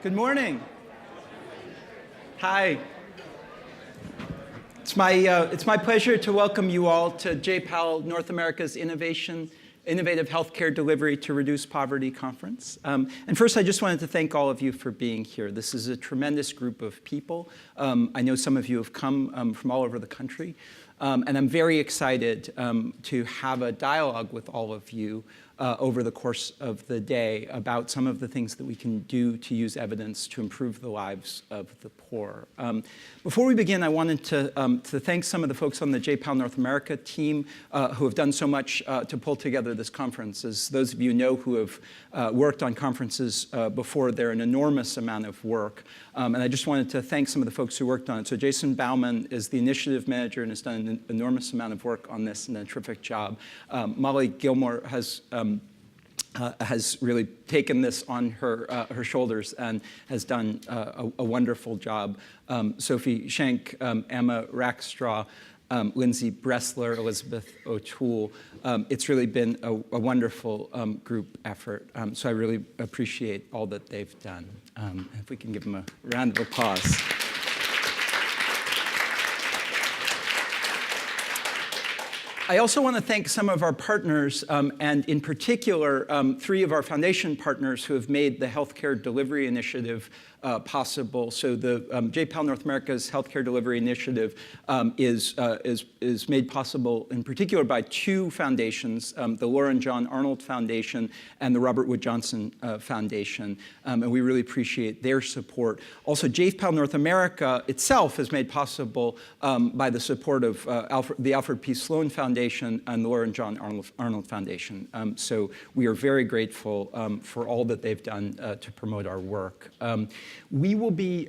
Good morning. Hi. It's my pleasure to welcome you all to JPAL North America's Innovative Healthcare Delivery to Reduce Poverty Conference. And first, I just wanted to thank all of you for being here. This is a tremendous group of people. I know some of you have come from all over the country. And I'm very excited to have a dialogue with all of you over the course of the day about some of the things that we can do to use evidence to improve the lives of the poor. Before we begin, I wanted to thank some of the folks on the JPAL North America team who have done so much to pull together this conference. As those of you know who have worked on conferences before, they're an enormous amount of work. And I just wanted to thank some of the folks who worked on it. So Jason Bauman is the initiative manager and has done an enormous amount of work on this and a terrific job. Molly Gilmore has really taken this on her shoulders and has done a wonderful job. Sophie Schenk, Emma Rackstraw, Lindsay Bressler, Elizabeth O'Toole. It's really been a wonderful group effort. So I really appreciate all that they've done. If we can give them a round of applause. I also want to thank some of our partners, and in particular, 3 of our foundation partners who have made the Healthcare Delivery Initiative possible. So the JPAL North America's Healthcare Delivery Initiative is made possible in particular by 2 foundations, the Laura and John Arnold Foundation and the Robert Wood Johnson Foundation. And we really appreciate their support. Also, JPAL North America itself is made possible by the support of the Alfred P. Sloan Foundation and the Laura and John Arnold Foundation. So we are very grateful for all that they've done to promote our work. We will be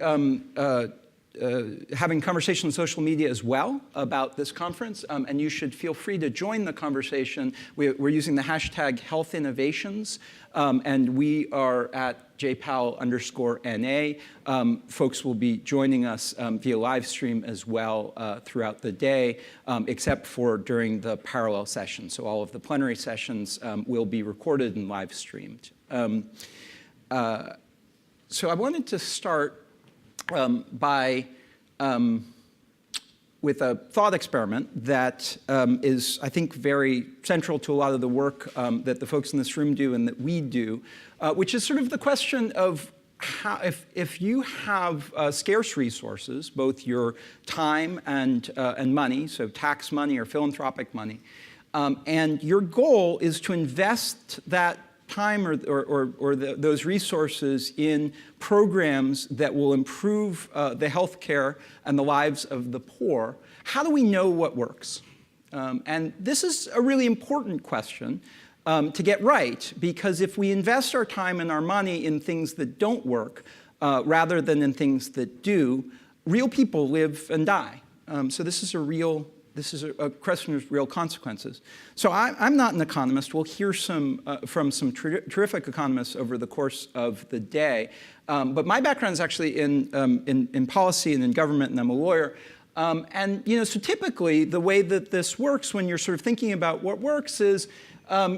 having conversation on social media as well about this conference, and you should feel free to join the conversation. We're using the hashtag #HealthInnovations, and we are at JPAL_NA. Folks will be joining us via live stream as well throughout the day, except for during the parallel session. So all of the plenary sessions will be recorded and live streamed. So I wanted to start with a thought experiment that is, I think, very central to a lot of the work that the folks in this room do and that we do, which is sort of the question of how, if you have scarce resources, both your time and money, so tax money or philanthropic money, and your goal is to invest that time or those resources in programs that will improve the health care and the lives of the poor, how do we know what works? And this is a really important question to get right, because if we invest our time and our money in things that don't work rather than in things that do, real people live and die. So this is a question of real consequences. So I'm not an economist. We'll hear from some terrific economists over the course of the day. But my background is actually in policy and in government, and I'm a lawyer. And so typically, the way that this works when you're sort of thinking about what works is,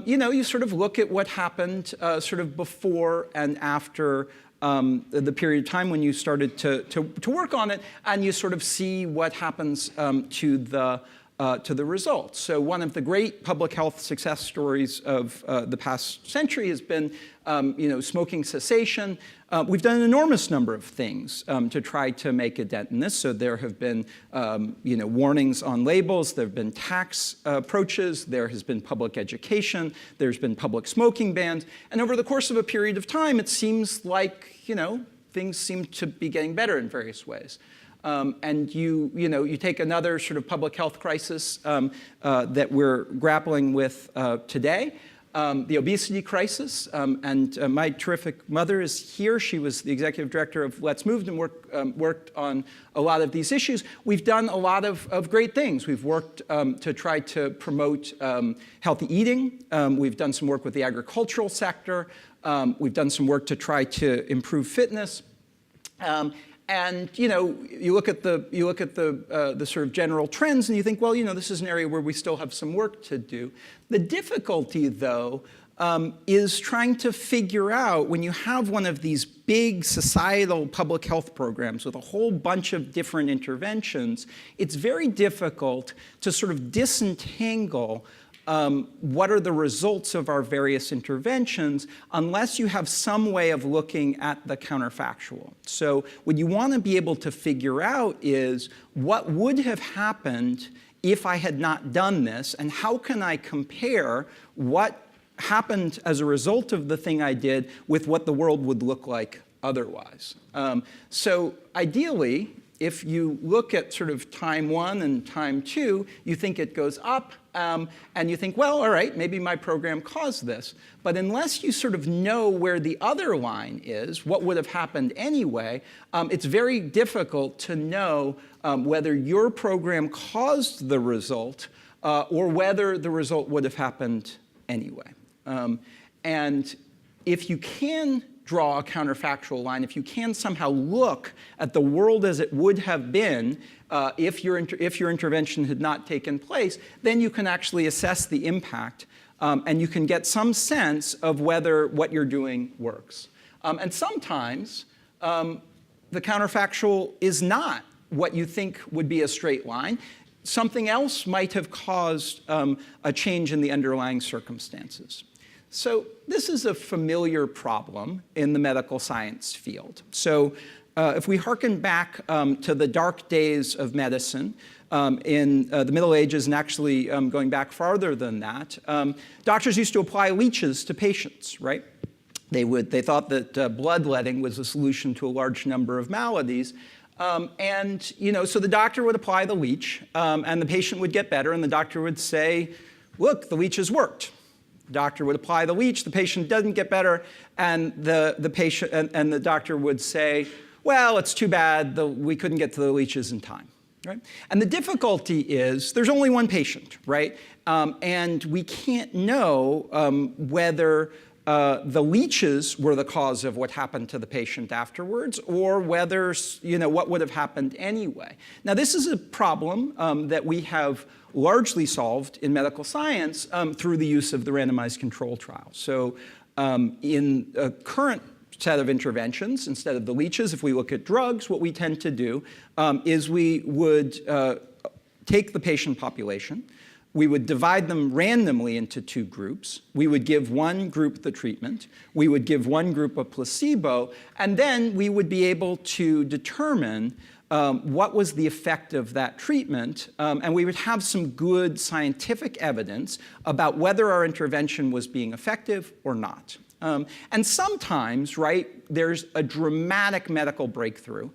you sort of look at what happened sort of before and after the period of time when you started to work on it, and you sort of see what happens to the results. So one of the great public health success stories of the past century has been smoking cessation. We've done an enormous number of things to try to make a dent in this. So there have been warnings on labels, there have been tax approaches, there has been public education, there's been public smoking bans, and over the course of a period of time, it seems like things seem to be getting better in various ways. And you take another sort of public health crisis that we're grappling with today, the obesity crisis. And my terrific mother is here. She was the executive director of Let's Move and worked on a lot of these issues. We've done a lot of great things. We've worked to try to promote healthy eating. We've done some work with the agricultural sector. We've done some work to try to improve fitness. And you look at the sort of general trends, and you think, well, this is an area where we still have some work to do. The difficulty, though, is trying to figure out, when you have one of these big societal public health programs with a whole bunch of different interventions, it's very difficult to sort of disentangle what are the results of our various interventions unless you have some way of looking at the counterfactual. So what you want to be able to figure out is what would have happened if I had not done this, and how can I compare what happened as a result of the thing I did with what the world would look like otherwise. So ideally, if you look at sort of time 1 and time 2, you think it goes up, and you think, well, all right, maybe my program caused this. But unless you sort of know where the other line is, what would have happened anyway, it's very difficult to know whether your program caused the result or whether the result would have happened anyway. And if you can draw a counterfactual line, if you can somehow look at the world as it would have been if your intervention had not taken place, then you can actually assess the impact, and you can get some sense of whether what you're doing works. And sometimes the counterfactual is not what you think would be a straight line. Something else might have caused a change in the underlying circumstances. So this is a familiar problem in the medical science field. So if we hearken back to the dark days of medicine in the Middle Ages, and actually going back farther than that, doctors used to apply leeches to patients, right? They thought that bloodletting was a solution to a large number of maladies. So the doctor would apply the leech, and the patient would get better, and the doctor would say, look, the leech has worked. The doctor would apply the leech, the patient doesn't get better, and the patient and the doctor would say, well, it's too bad, we couldn't get to the leeches in time. Right? And the difficulty is there's only one patient, right? And we can't know whether the leeches were the cause of what happened to the patient afterwards, or whether, what would have happened anyway. Now, this is a problem that we have largely solved in medical science through the use of the randomized control trial. So in a current set of interventions, instead of the leeches, if we look at drugs, what we tend to do is we would take the patient population, we would divide them randomly into 2 groups. We would give one group the treatment. We would give one group a placebo. And then we would be able to determine what was the effect of that treatment. And we would have some good scientific evidence about whether our intervention was being effective or not. And sometimes, right, there's a dramatic medical breakthrough.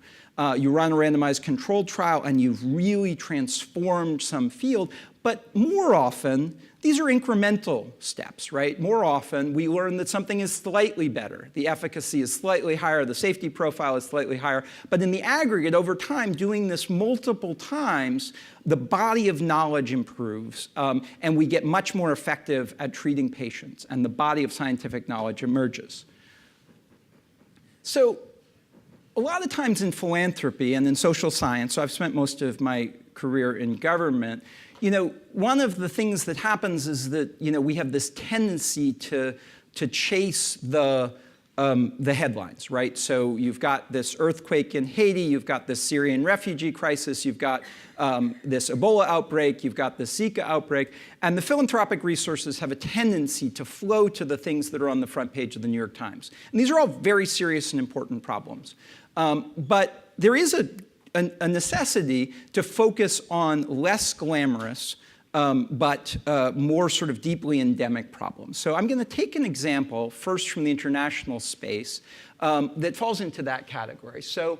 You run a randomized controlled trial and you've really transformed some field. But more often, these are incremental steps, right? More often, we learn that something is slightly better. The efficacy is slightly higher. The safety profile is slightly higher. But in the aggregate, over time, doing this multiple times, the body of knowledge improves, and we get much more effective at treating patients, and the body of scientific knowledge emerges. So a lot of times in philanthropy and in social science, so I've spent most of my career in government, one of the things that happens is that, we have this tendency to chase the headlines, right? So you've got this earthquake in Haiti, you've got this Syrian refugee crisis, you've got this Ebola outbreak, you've got the Zika outbreak, and the philanthropic resources have a tendency to flow to the things that are on the front page of the New York Times. And these are all very serious and important problems. But there is a necessity to focus on less glamorous but more sort of deeply endemic problems. So I'm going to take an example first from the international space that falls into that category. So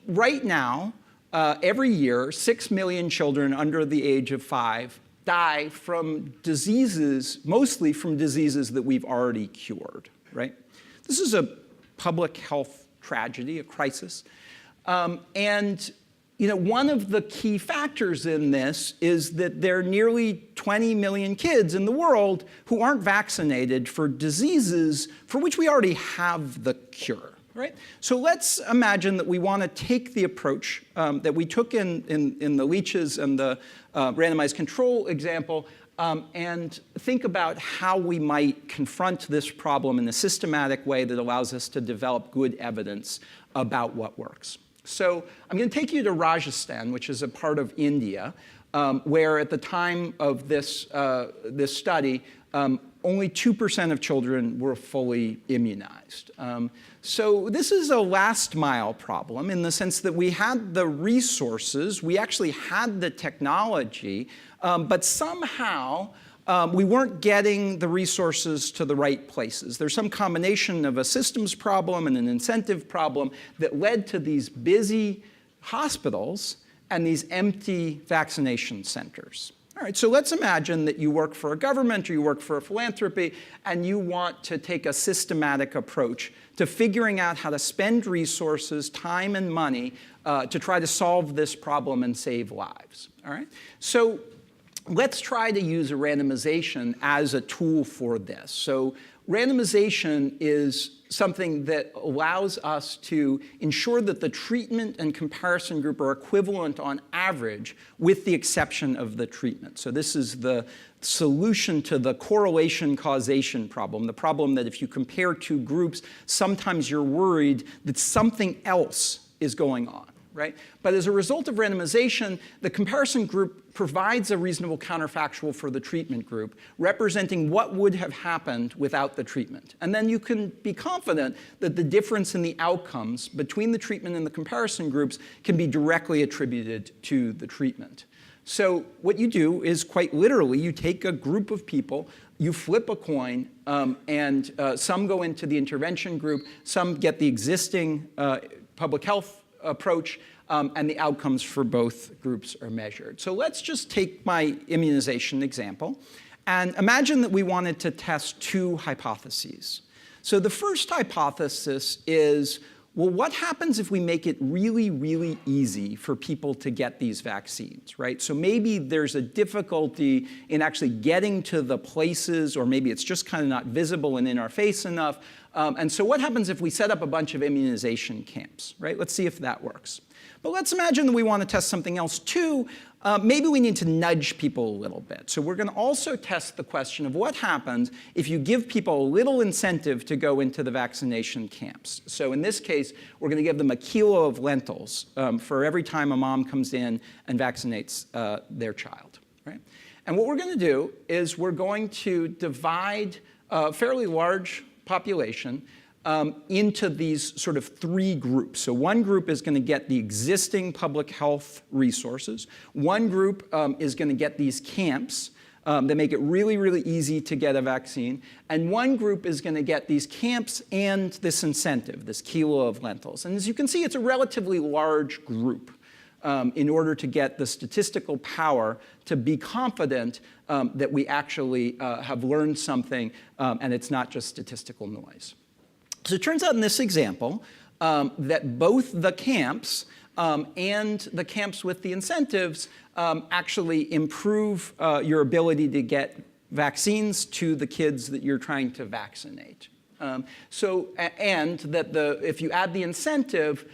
right now, every year, 6 million children under the age of 5 die from diseases, mostly from diseases that we've already cured, right? This is a public health tragedy, a crisis. One of the key factors in this is that there are nearly 20 million kids in the world who aren't vaccinated for diseases for which we already have the cure, right? So let's imagine that we want to take the approach that we took in the leeches and the randomized control example, and think about how we might confront this problem in a systematic way that allows us to develop good evidence about what works. So I'm going to take you to Rajasthan, which is a part of India, where at the time of this study, only 2% of children were fully immunized. So this is a last mile problem in the sense that we had the resources, we actually had the technology, but somehow we weren't getting the resources to the right places. There's some combination of a systems problem and an incentive problem that led to these busy hospitals and these empty vaccination centers. All right, so let's imagine that you work for a government or you work for a philanthropy and you want to take a systematic approach to figuring out how to spend resources, time and money to try to solve this problem and save lives. All right, so let's try to use a randomization as a tool for this. So randomization is something that allows us to ensure that the treatment and comparison group are equivalent on average with the exception of the treatment. So this is the solution to the correlation causation problem, the problem that if you compare two groups, sometimes you're worried that something else is going on. Right? But as a result of randomization, the comparison group provides a reasonable counterfactual for the treatment group, representing what would have happened without the treatment. And then you can be confident that the difference in the outcomes between the treatment and the comparison groups can be directly attributed to the treatment. So what you do is quite literally, you take a group of people, you flip a coin, and some go into the intervention group, some get the existing public health approach, and the outcomes for both groups are measured. So let's just take my immunization example and imagine that we wanted to test two hypotheses. So the first hypothesis is, well, what happens if we make it really, really easy for people to get these vaccines, right? So maybe there's a difficulty in actually getting to the places, or maybe it's just kind of not visible and in our face enough. And so what happens if we set up a bunch of immunization camps, right? Let's see if that works. But let's imagine that we want to test something else too. Maybe we need to nudge people a little bit. So we're going to also test the question of what happens if you give people a little incentive to go into the vaccination camps. So in this case, we're going to give them a kilo of lentils for every time a mom comes in and vaccinates their child, right? And what we're going to do is we're going to divide a fairly large population into these sort of three groups. So one group is going to get the existing public health resources. One group is going to get these camps that make it really, really easy to get a vaccine. And one group is going to get these camps and this incentive, this kilo of lentils. And as you can see, it's a relatively large group in order to get the statistical power to be confident that we actually have learned something and it's not just statistical noise. So it turns out in this example that both the camps and the camps with the incentives actually improve your ability to get vaccines to the kids that you're trying to vaccinate. And that if you add the incentive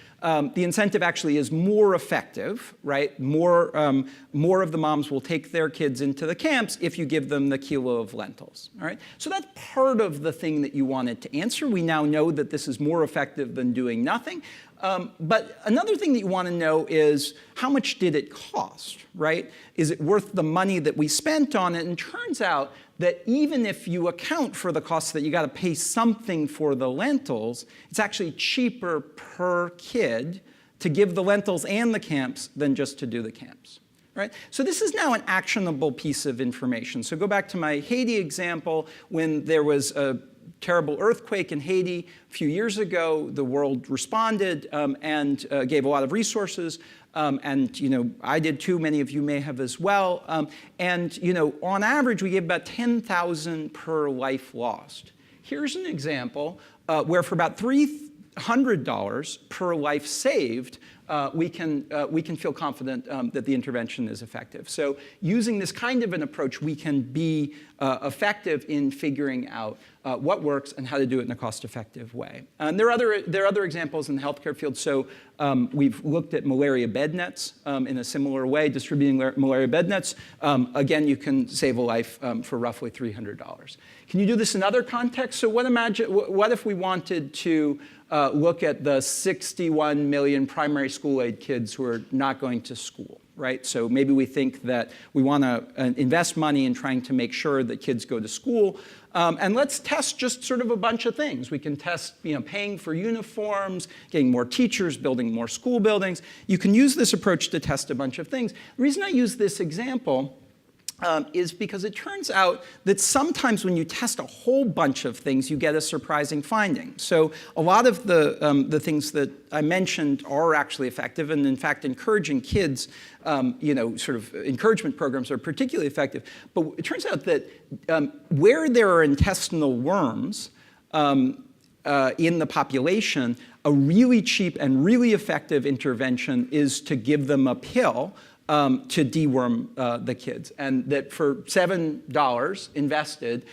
actually is more effective, right? More of the moms will take their kids into the camps if you give them the kilo of lentils, all right? So that's part of the thing that you wanted to answer. We now know that this is more effective than doing nothing. But another thing that you want to know is how much did it cost, right? Is it worth the money that we spent on it? And it turns out that even if you account for the cost that you got to pay something for the lentils, it's actually cheaper per kid to give the lentils and the camps than just to do the camps, right? So this is now an actionable piece of information. So go back to my Haiti example. When there was a terrible earthquake in Haiti a few years ago, the world responded and gave a lot of resources. And I did too, many of you may have as well. And on average, we gave about $10,000 per life lost. Here's an example where for about $300 per life saved, we can feel confident that the intervention is effective. So using this kind of an approach, we can be effective in figuring out what works and how to do it in a cost-effective way. And there are other examples in the healthcare field. So we've looked at malaria bed nets in a similar way, distributing malaria bed nets. Again, you can save a life for roughly $300. Can you do this in other contexts? So what if we wanted to look at the 61 million primary school-age kids who are not going to school, right? So maybe we think that we want to invest money in trying to make sure that kids go to school. And let's test just sort of a bunch of things. We can test paying for uniforms, getting more teachers, building more school buildings. You can use this approach to test a bunch of things. The reason I use this example is because it turns out that sometimes when you test a whole bunch of things, you get a surprising finding. So a lot of the things that I mentioned are actually effective, and in fact, encouraging kids, sort of encouragement programs are particularly effective. But it turns out that where there are intestinal worms in the population, a really cheap and really effective intervention is to give them a pill to deworm the kids, and that for $7 invested,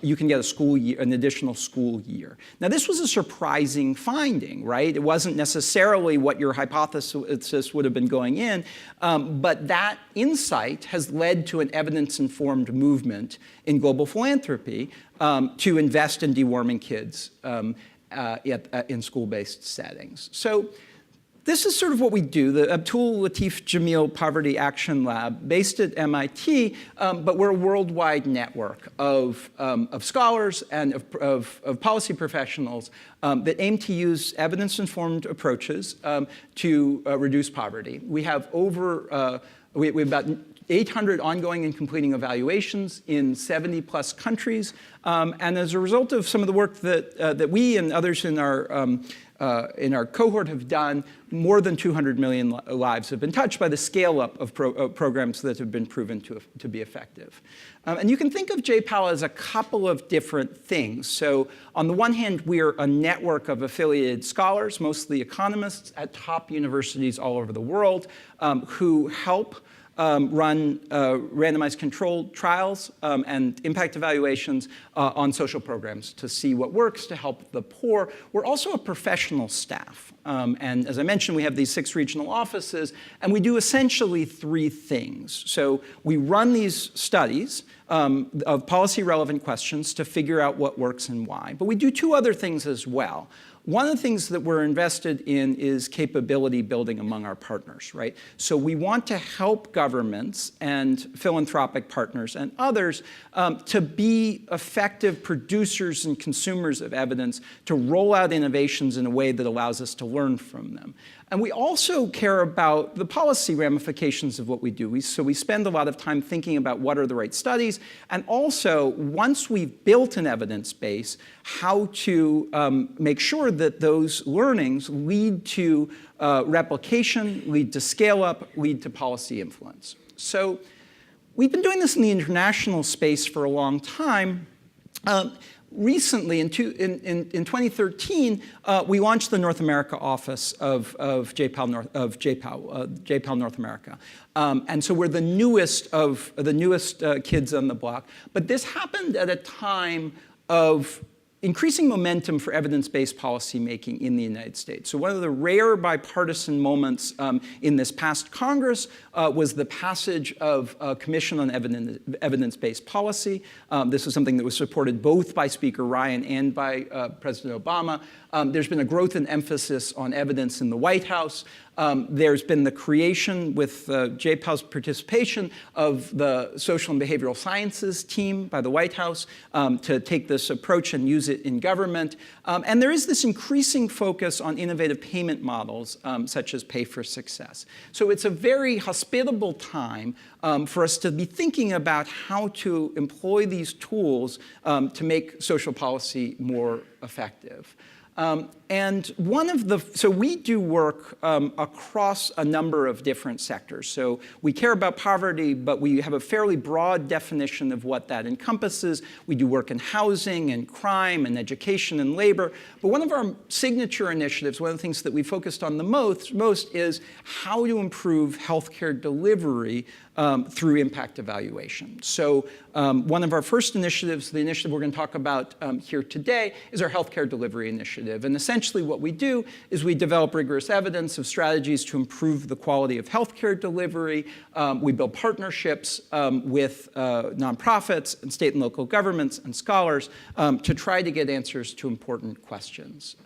you can get an additional school year. Now, this was a surprising finding, right? It wasn't necessarily what your hypothesis would have been going in, but that insight has led to an evidence-informed movement in global philanthropy to invest in deworming kids in school-based settings. So this is sort of what we do, the Abdul Latif Jameel Poverty Action Lab, based at MIT, but we're a worldwide network of scholars and of policy professionals that aim to use evidence-informed approaches to reduce poverty. We have we have about 800 ongoing and completing evaluations in 70-plus countries, and as a result of some of the work that we and others in our cohort have done, more than 200 million lives have been touched by the scale-up of programs that have been proven to be effective. And you can think of JPAL as a couple of different things. So on the one hand, we're a network of affiliated scholars, mostly economists at top universities all over the world, who help run randomized controlled trials and impact evaluations on social programs to see what works to help the poor. We're also a professional staff. And as I mentioned, we have these 6 regional offices, and we do essentially 3 things. So we run these studies of policy-relevant questions to figure out what works and why. But we do 2 other things as well. One of the things that we're invested in is capability building among our partners, right? So we want to help governments and philanthropic partners and others to be effective producers and consumers of evidence, to roll out innovations in a way that allows us to learn from them. And we also care about the policy ramifications of what we do. So we spend a lot of time thinking about what are the right studies, and also, once we've built an evidence base, how to make sure that those learnings lead to replication, lead to scale-up, lead to policy influence. So we've been doing this in the international space for a long time. Recently, in 2013, we launched the North America office of JPAL North America, and so we're the newest kids on the block. But this happened at a time of increasing momentum for evidence-based policymaking in the United States. So one of the rare bipartisan moments in this past Congress was the passage of a Commission on Evidence-Based Policy. This was something that was supported both by Speaker Ryan and by President Obama. There's been a growth in emphasis on evidence in the White House. There's been the creation, with JPAL's participation, of the Social and Behavioral Sciences team by the White House to take this approach and use it in government. And there is this increasing focus on innovative payment models, such as Pay for Success. So it's a very hospitable time for us to be thinking about how to employ these tools to make social policy more effective. So we do work across a number of different sectors. So we care about poverty, but we have a fairly broad definition of what that encompasses. We do work in housing and crime and education and labor. But one of our signature initiatives, one of the things that we focused on the most is how to improve healthcare delivery through impact evaluation. So one of our first initiatives, the initiative we're going to talk about here today, is our healthcare delivery initiative. And essentially what we do is we develop rigorous evidence of strategies to improve the quality of healthcare delivery. We build partnerships with nonprofits and state and local governments and scholars to try to get answers to important questions.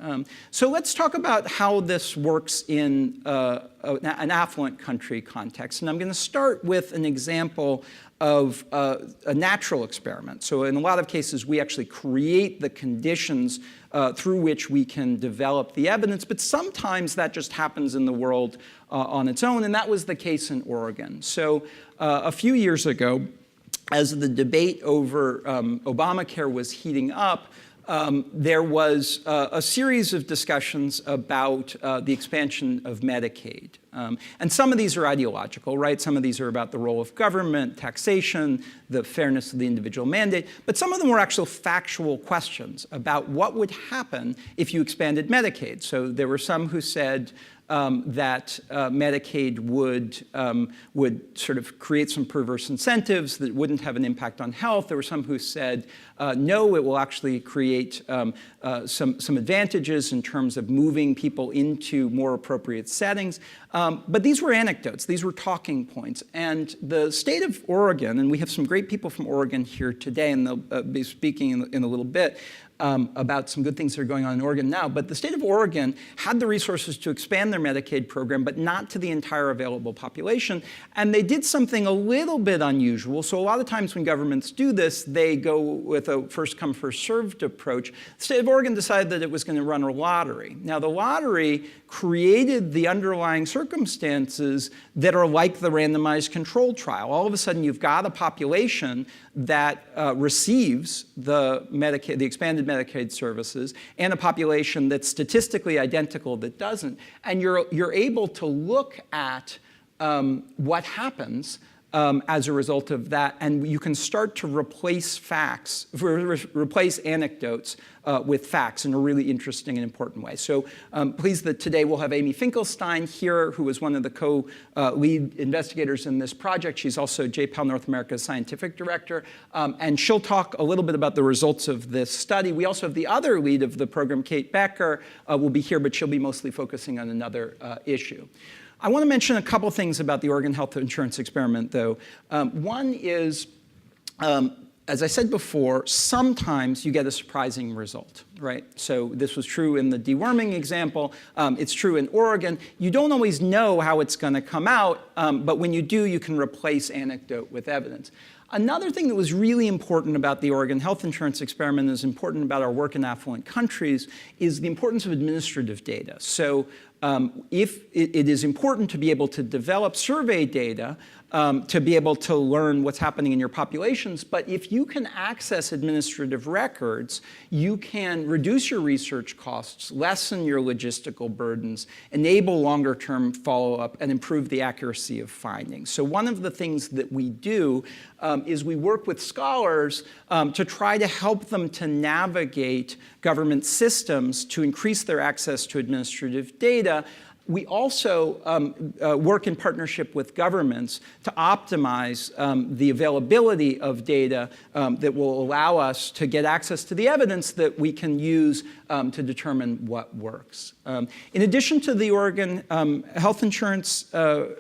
So let's talk about how this works in an affluent country context. And I'm going to start with an example of a natural experiment. So in a lot of cases, we actually create the conditions through which we can develop the evidence, but sometimes that just happens in the world on its own, and that was the case in Oregon. So a few years ago, as the debate over Obamacare was heating up, there was a series of discussions about the expansion of Medicaid. And some of these are ideological, right? Some of these are about the role of government, taxation, the fairness of the individual mandate. But some of them were actual factual questions about what would happen if you expanded Medicaid. So there were some who said that Medicaid would sort of create some perverse incentives that wouldn't have an impact on health. There were some who said, no, it will actually create some advantages in terms of moving people into more appropriate settings. But these were anecdotes. These were talking points. And the state of Oregon, and we have some great people from Oregon here today, and they'll be speaking in a little bit, about some good things that are going on in Oregon now. But the state of Oregon had the resources to expand their Medicaid program, but not to the entire available population. And they did something a little bit unusual. So a lot of times when governments do this, they go with a first-come, first-served approach. The state of Oregon decided that it was going to run a lottery. Now, the lottery created the underlying circumstances that are like the randomized control trial. All of a sudden, you've got a population that receives the expanded Medicaid services and a population that's statistically identical that doesn't. And you're able to look at what happens as a result of that, and you can start to replace facts, replace anecdotes with facts in a really interesting and important way. So pleased that today we'll have Amy Finkelstein here, who was one of the co-lead investigators in this project. She's also JPAL North America's scientific director, and she'll talk a little bit about the results of this study. We also have the other lead of the program, Kate Becker, will be here, but she'll be mostly focusing on another issue. I want to mention a couple things about the Oregon Health Insurance Experiment, though. One is, as I said before, sometimes you get a surprising result, right? So this was true in the deworming example. It's true in Oregon. You don't always know how it's going to come out, but when you do, you can replace anecdote with evidence. Another thing that was really important about the Oregon Health Insurance Experiment, is important about our work in affluent countries, is the importance of administrative data. So if it is important to be able to develop survey data to be able to learn what's happening in your populations, but if you can access administrative records, you can reduce your research costs, lessen your logistical burdens, enable longer-term follow-up, and improve the accuracy of findings. So one of the things that we do is we work with scholars to try to help them to navigate government systems to increase their access to administrative data. We also work in partnership with governments to optimize the availability of data that will allow us to get access to the evidence that we can use to determine what works. In addition to the Oregon Health Insurance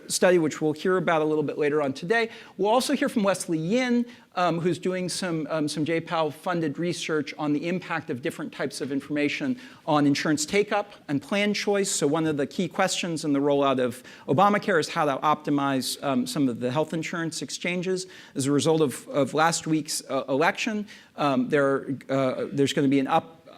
study, which we'll hear about a little bit later on today, we'll also hear from Wesley Yin, who's doing some JPAL-funded research on the impact of different types of information on insurance take-up and plan choice. So one of the key questions in the rollout of Obamacare is how to optimize some of the health insurance exchanges. As a result of last week's election, there's going to be an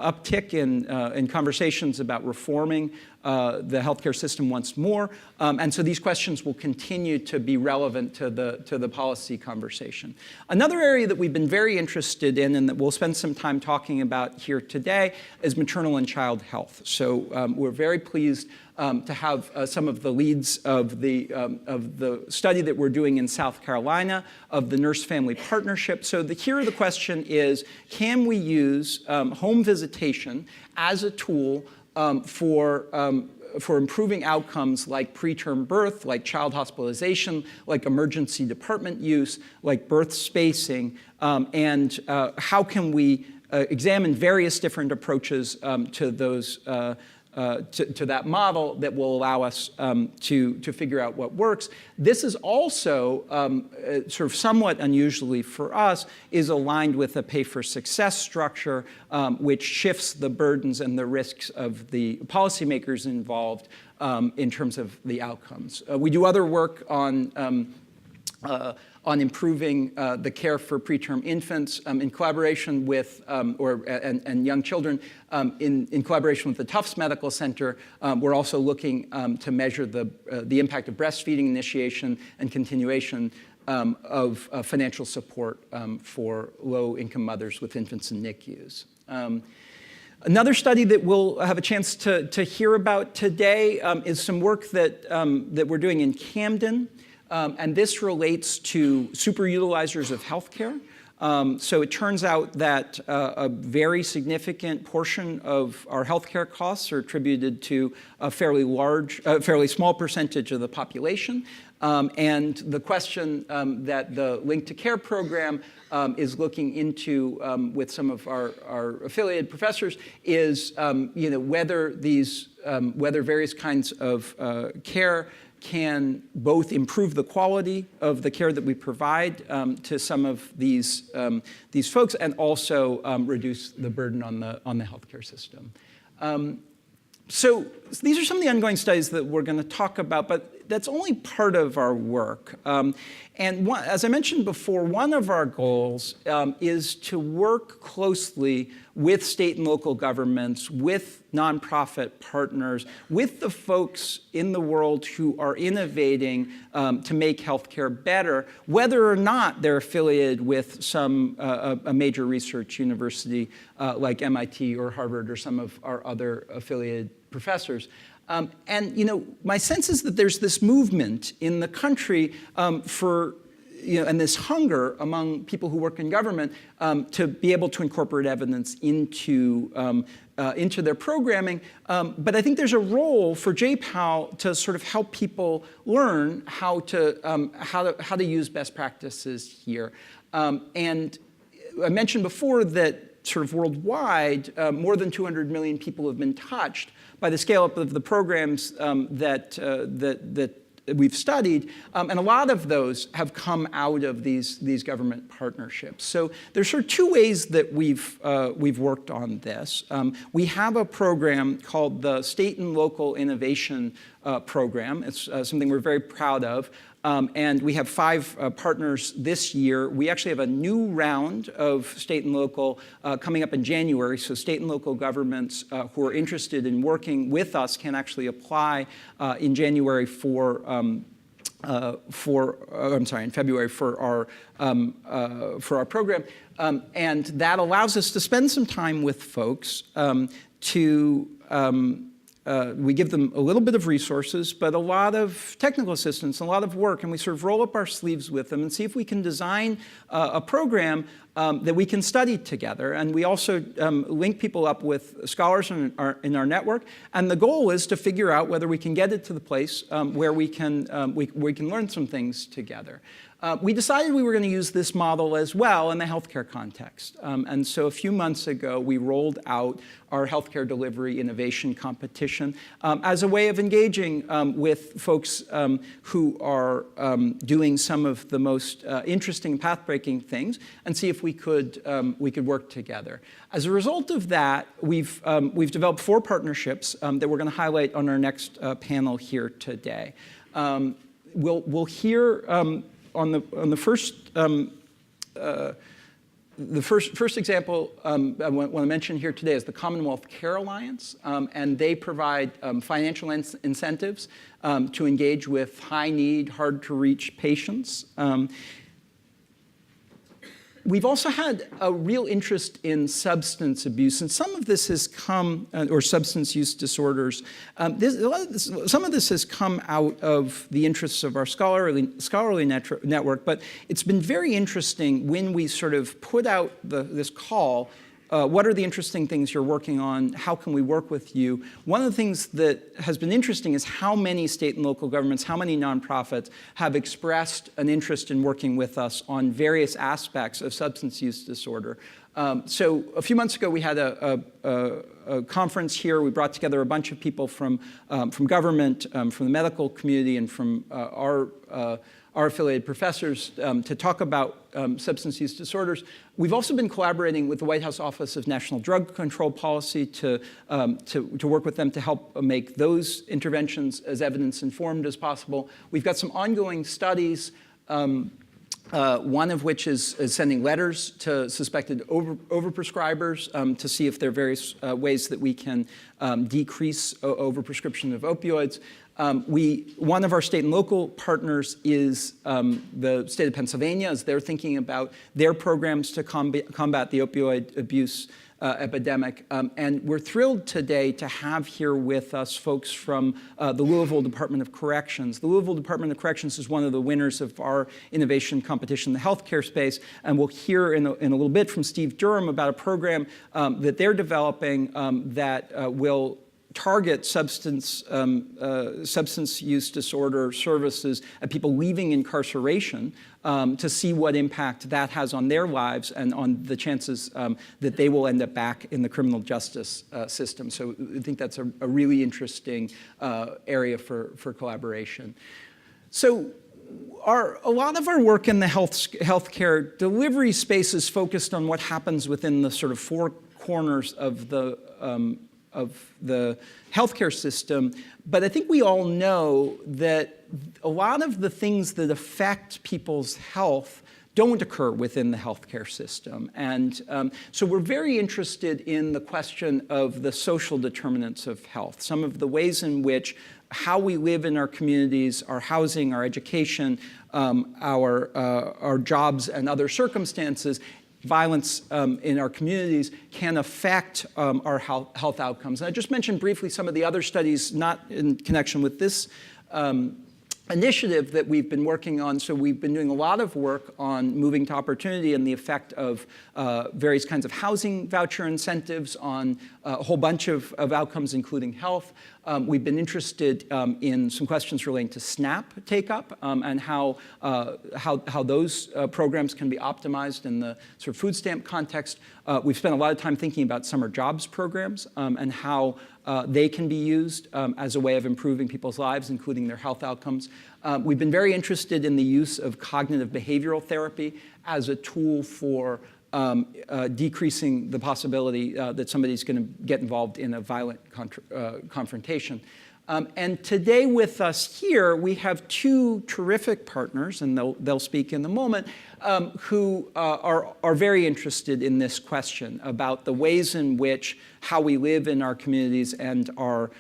uptick in conversations about reforming the healthcare system once more. And so these questions will continue to be relevant to the policy conversation. Another area that we've been very interested in and that we'll spend some time talking about here today is maternal and child health. So we're very pleased to have some of the leads of the study that we're doing in South Carolina of the nurse-family partnership. So here the question is, can we use home visitation as a tool for improving outcomes like preterm birth, like child hospitalization, like emergency department use, like birth spacing, and how can we examine various different approaches to those to that model that will allow us to figure out what works. This is also, sort of somewhat unusually for us, is aligned with a pay-for-success structure, which shifts the burdens and the risks of the policymakers involved in terms of the outcomes. We do other work on improving the care for preterm infants in collaboration with, and young children in collaboration with the Tufts Medical Center. We're also looking to measure the impact of breastfeeding initiation and continuation of financial support for low-income mothers with infants in NICUs. Another study that we'll have a chance to hear about today is some work that we're doing in Camden. And this relates to superutilizers of healthcare. So it turns out that a very significant portion of our healthcare costs are attributed to a fairly small percentage of the population. And the question that the Link to Care program is looking into with some of our affiliated professors is, whether various kinds of care can both improve the quality of the care that we provide to some of these folks and also reduce the burden on the healthcare system. So these are some of the ongoing studies that we're going to talk about, but that's only part of our work. As I mentioned before, one of our goals is to work closely with state and local governments, with nonprofit partners, with the folks in the world who are innovating to make healthcare better, whether or not they're affiliated with a major research university like MIT or Harvard or some of our other affiliated professors. My sense is that there's this movement in the country and this hunger among people who work in government to be able to incorporate evidence into their programming. But I think there's a role for JPAL to sort of help people learn how to use best practices here. And I mentioned before that sort of worldwide, more than 200 million people have been touched by the scale-up of the programs that we've studied, and a lot of those have come out of these government partnerships. So there's sort of two ways that we've worked on this. We have a program called the State and Local Innovation Program. It's something we're very proud of. And we have 5 partners this year. We actually have a new round of state and local coming up in January. So state and local governments who are interested in working with us can actually apply in January in February for our program. And that allows us to spend some time with folks we give them a little bit of resources, but a lot of technical assistance, a lot of work, and we sort of roll up our sleeves with them and see if we can design a program that we can study together. And we also link people up with scholars in our network. And the goal is to figure out whether we can get it to the place where we can learn some things together. We decided we were going to use this model as well in the healthcare context. And so a few months ago, we rolled out our healthcare delivery innovation competition as a way of engaging with folks who are doing some of the most interesting path-breaking things and see if we could work together. As a result of that, we've developed 4 partnerships that we're going to highlight on our next panel here today. We'll hear on the first the first example I want to mention here today is the Commonwealth Care Alliance, and they provide financial incentives to engage with high-need, hard-to-reach patients. We've also had a real interest in substance abuse, and some of this has come, or substance use disorders. Some of this has come out of the interests of our scholarly network, but it's been very interesting when we sort of put out this call. What are the interesting things you're working on? How can we work with you? One of the things that has been interesting is how many state and local governments, how many nonprofits have expressed an interest in working with us on various aspects of substance use disorder. So a few months ago, we had a conference here. We brought together a bunch of people from government, from the medical community, and from our affiliated professors to talk about substance use disorders. We've also been collaborating with the White House Office of National Drug Control Policy to work with them to help make those interventions as evidence-informed as possible. We've got some ongoing studies, one of which is sending letters to suspected overprescribers to see if there are various ways that we can decrease overprescription of opioids. One of our state and local partners is the state of Pennsylvania, as they're thinking about their programs to combat the opioid abuse epidemic. And we're thrilled today to have here with us folks from the Louisville Department of Corrections. The Louisville Department of Corrections is one of the winners of our innovation competition in the healthcare space. And we'll hear in a little bit from Steve Durham about a program that they're developing that will target substance use disorder services at people leaving incarceration to see what impact that has on their lives and on the chances that they will end up back in the criminal justice system. So I think that's a really interesting area for collaboration. So a lot of our work in the healthcare delivery space is focused on what happens within the sort of four corners of the healthcare system, but I think we all know that a lot of the things that affect people's health don't occur within the healthcare system. And so we're very interested in the question of the social determinants of health, some of the ways in which how we live in our communities, our housing, our education, our jobs and other circumstances, violence in our communities can affect our health outcomes. And I just mentioned briefly some of the other studies, not in connection with this initiative that we've been working on. So we've been doing a lot of work on moving to opportunity and the effect of various kinds of housing voucher incentives on a whole bunch of outcomes, including health. We've been interested in some questions relating to SNAP take-up and how those programs can be optimized in the sort of food stamp context. We've spent a lot of time thinking about summer jobs programs and how they can be used as a way of improving people's lives, including their health outcomes. We've been very interested in the use of cognitive behavioral therapy as a tool for decreasing the possibility that somebody's going to get involved in a violent confrontation. And today with us here, we have two terrific partners, and they'll speak in a moment, who are very interested in this question about the ways in which how we live in our communities and our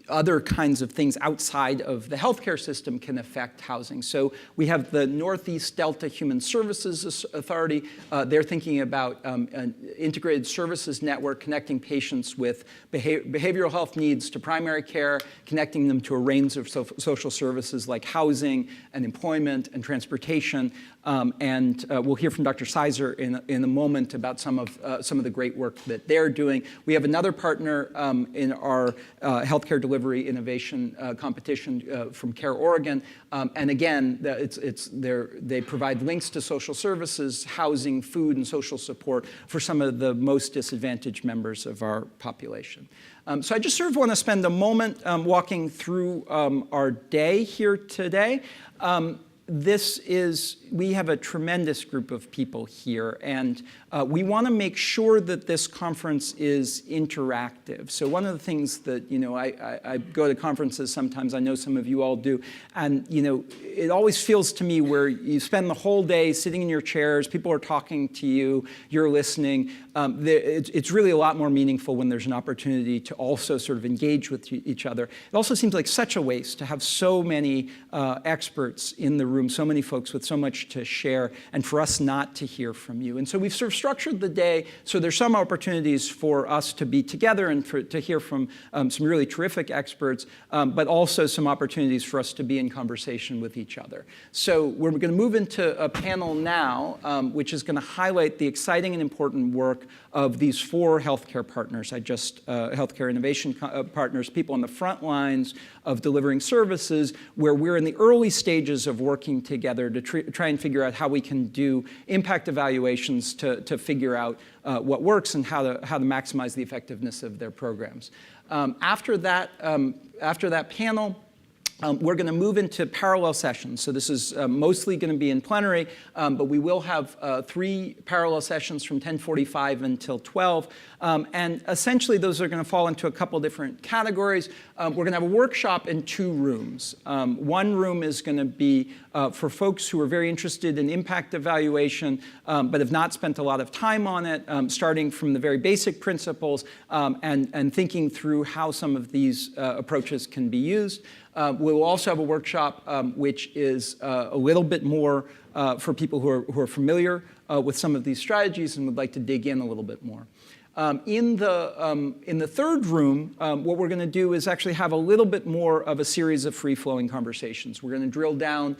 other kinds of things outside of the healthcare system can affect housing. So we have the Northeast Delta Human Services Authority. They're thinking about an integrated services network connecting patients with behavioral health needs to primary care, connecting them to a range of social services like housing and employment and transportation. And we'll hear from Dr. Sizer in a moment about some of the great work that they're doing. We have another partner in our healthcare delivery innovation competition from Care Oregon. And again, they provide links to social services, housing, food, and social support for some of the most disadvantaged members of our population. So I just sort of want to spend a moment walking through our day here today. we have a tremendous group of people here, and we want to make sure that this conference is interactive. So one of the things that, I go to conferences sometimes, I know some of you all do, and, it always feels to me where you spend the whole day sitting in your chairs, people are talking to you, you're listening. It's really a lot more meaningful when there's an opportunity to also sort of engage with each other. It also seems like such a waste to have so many experts in the room, so many folks with so much to share, and for us not to hear from you. And so we've sort of structured the day so there's some opportunities for us to be together and to hear from some really terrific experts, but also some opportunities for us to be in conversation with each other. So we're going to move into a panel now, which is going to highlight the exciting and important work of these 4 healthcare partners. Healthcare innovation partners, people on the front lines of delivering services, where we're in the early stages of working together to try and figure out how we can do impact evaluations to figure out what works and how to maximize the effectiveness of their programs. After that panel, we're going to move into parallel sessions. So this is mostly going to be in plenary, but we will have 3 parallel sessions from 10:45 until 12. And essentially, those are going to fall into a couple different categories. We're going to have a workshop in 2 rooms. One room is going to be for folks who are very interested in impact evaluation, but have not spent a lot of time on it, starting from the very basic principles and thinking through how some of these approaches can be used. We will also have a workshop which is a little bit more for people who are familiar with some of these strategies and would like to dig in a little bit more. In the third room, what we're going to do is actually have a little bit more of a series of free-flowing conversations. We're going to drill down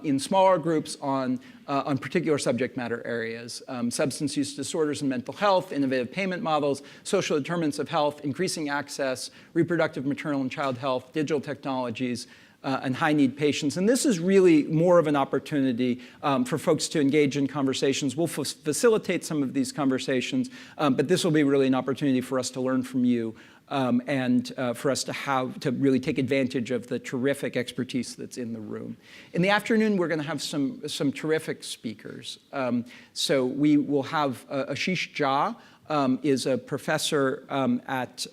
in smaller groups on particular subject matter areas: substance use disorders and mental health, innovative payment models, social determinants of health, increasing access, reproductive, maternal, and child health, digital technologies, and high-need patients. And this is really more of an opportunity for folks to engage in conversations. We'll facilitate some of these conversations, but this will be really an opportunity for us to learn from you and for us to really take advantage of the terrific expertise that's in the room. In the afternoon, we're going to have some terrific speakers. So we will have Ashish Jha, is a professor at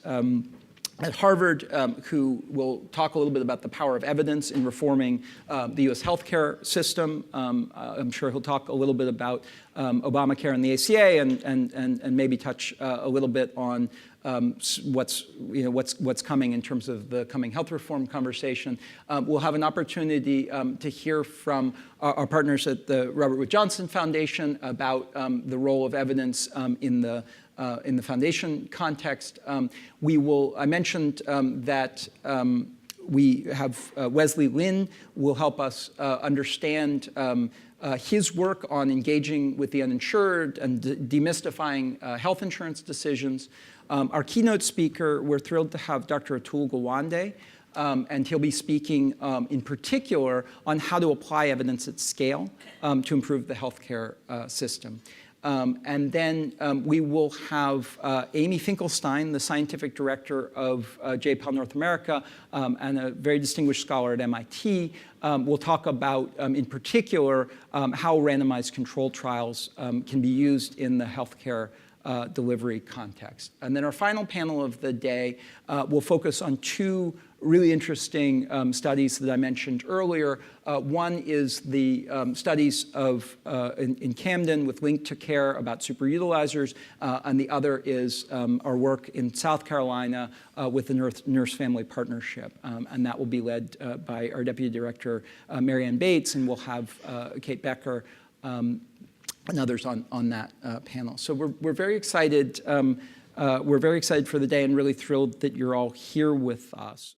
Harvard, who will talk a little bit about the power of evidence in reforming the U.S. healthcare system. I'm sure he'll talk a little bit about Obamacare and the ACA, and maybe touch a little bit on what's coming in terms of the coming health reform conversation. We'll have an opportunity to hear from our partners at the Robert Wood Johnson Foundation about the role of evidence in the foundation context. I mentioned that we have Wesley Lin will help us understand his work on engaging with the uninsured and demystifying health insurance decisions. Our keynote speaker, we're thrilled to have Dr. Atul Gawande, and he'll be speaking in particular on how to apply evidence at scale to improve the healthcare system. And then we will have Amy Finkelstein, the scientific director of JPAL North America and a very distinguished scholar at MIT. We'll talk about, in particular, how randomized control trials can be used in the healthcare delivery context. And then our final panel of the day will focus on 2 really interesting studies that I mentioned earlier. One is the studies in Camden with Link to Care about superutilizers, and the other is our work in South Carolina with the Nurse-Family Partnership, and that will be led by our Deputy Director, Mary Ann Bates, and we'll have Kate Becker and others on that panel. So we're very excited. We're very excited for the day and really thrilled that you're all here with us.